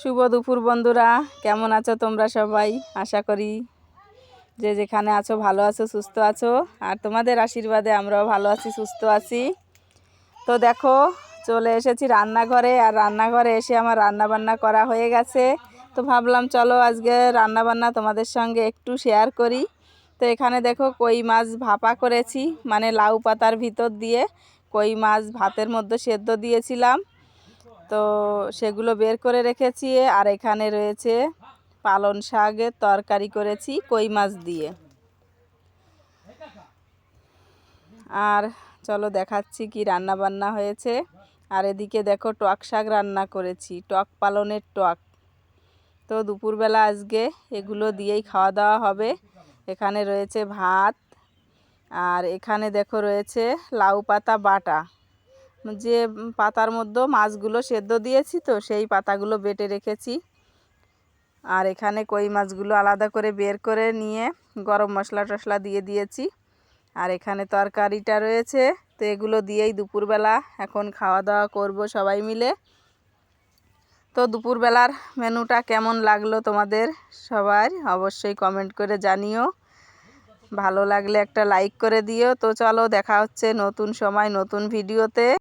শুভ দুপুর বন্ধুরা, কেমন আছো তোমরা সবাই? আশা করি যে যেখানে আছো ভালো আছো, সুস্থ আছো। আর তোমাদের আশীর্বাদে আমরাও ভালো আছি, সুস্থ আছি। তো দেখো, চলে এসেছি রান্নাঘরে। আর রান্নাঘরে এসে আমার রান্না বান্না করা হয়ে গেছে। তো ভাবলাম চলো আজকে রান্না বান্না তোমাদের সঙ্গে একটু শেয়ার করি। তো এখানে দেখো কই মাছ ভাপা করেছি, মানে লাউ পাতার ভিতর দিয়ে কই মাছ ভাতের মধ্যে সেদ্ধ দিয়েছিলাম। তো সেগুলো বের করে রেখেছি। আর এখানে রয়েছে পালং শাকের তরকারি করেছি কই মাছ দিয়ে। আর চলো দেখাচ্ছি কি রান্না বান্না হয়েছে। আর এদিকে দেখো টক শাক রান্না করেছি, টক পালনের টক। তো দুপুরবেলা আজকে এগুলো দিয়েই খাওয়া দাওয়া হবে। এখানে রয়েছে ভাত, আর এখানে দেখো রয়েছে লাউ পাতা বাটা, যে পাতার মধ্যে মাছগুলো সেদ্ধ দিয়েছি, তো সেই পাতাগুলো বেটে রেখেছি। আর এখানে কই মাছগুলো আলাদা করে বের করে নিয়ে গরম মশলা টশলা দিয়ে দিয়েছি। আর এখানে তরকারিটা রয়েছে। তো এগুলো দিয়েই দুপুরবেলা এখন খাওয়া দাওয়া করব সবাই মিলে। তো দুপুরবেলার মেনুটা কেমন লাগলো তোমাদের সবার অবশ্যই কমেন্ট করে জানিও। ভালো লাগলে একটা লাইক করে দিও। তো চলো দেখা হচ্ছে নতুন সময় নতুন ভিডিওতে।